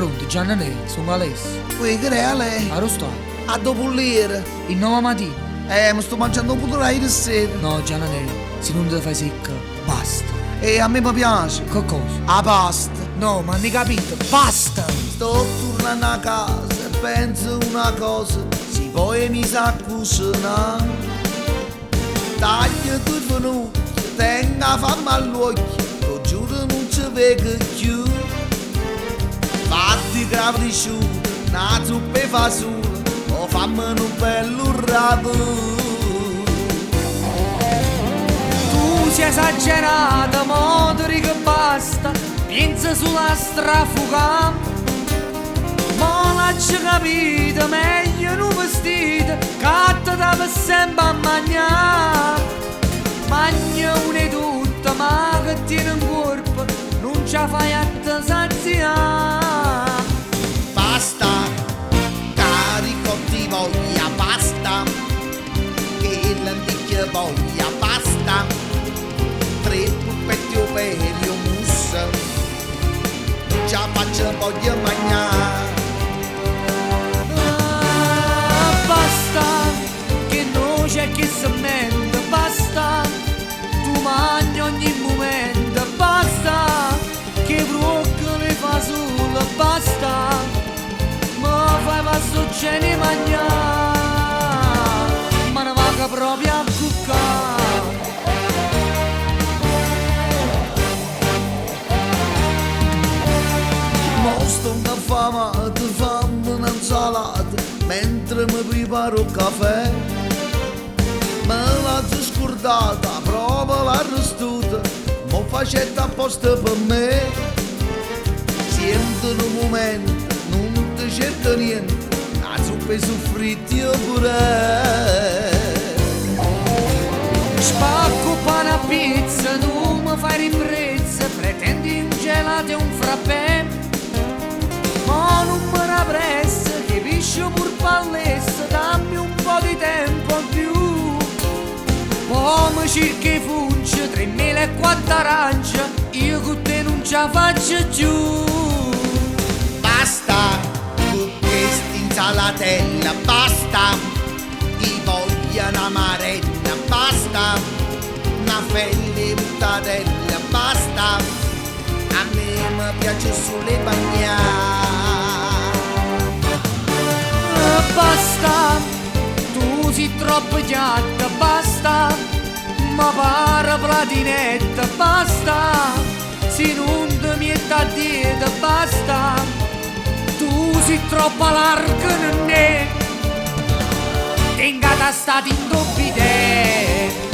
Pronto, Giannanè, sono Alessio. Ui, che è lei? A stai? A dopo l'era. Il 9 mattina? Mi sto mangiando un po' di sera. No, Giannanè, se non te fai secca, basta. A me mi piace. Che cosa? A pasta. No, ma hai capito? Basta! Sto tornando a casa e penso una cosa. Se poi mi sa cucinare. Taglio due minuti, tenga fame all'occhio. Lo giuro non ci vedo più. Fatti gravrisciuto, una zuppa e fasola. O fammi un bello ragù. Tu sei esagerata, motori che basta. Pensa sulla strafuga. Ma l'hai capito, meglio non vestito. Che deve sempre a mangiare. Magna una e tutta, ma che tiene un corpo. Non ce la fai a te saziare. Basta, carico di voglia, basta. Che l'antichia voglia, basta. Tre puppetti o peli o mussa. Non ce la faccio voglia mangiare. Basta, che non c'è chi si mente, basta, tu mangi ogni momento, basta, che broccoli fa solo, basta, ma fai passoggeni mangiare, ma ne vaga proprio a cuccare. Mo sto affamato, fammi un'insalata mentre mi preparo il caffè. Me l'ha scordata, proprio l'ha arrestata, mo facetta apposta per me. Sento un momento, non ti cerco niente, la zuppa e soffritti pure. Spacco pane a pizza, tu mi fai ribrezza, pretendi un gelato e un frappè. Ma non me ne pressa, capisci pur pallessa, dammi un po' di tempo in più. Poi mi cerchi i funci, 3004 arance, io con te non ce la faccio più. Basta con questa insalatella, basta, ti voglio una maretta, basta, una felle buttadella, basta, a me mi piace sulle bagnate. Basta, tu sei troppo chiatta, basta, ma pare platinetta, basta, se non ti metti a dieta, basta, tu sei troppo larga, non è, tenga da stati in doppi te.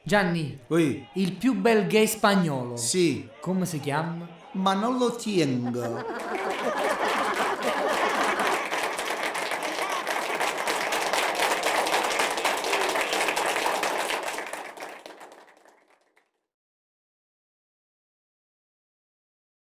Gianni, Ui, il più bel gay spagnolo. sì, Come si chiama? ma non lo tengo.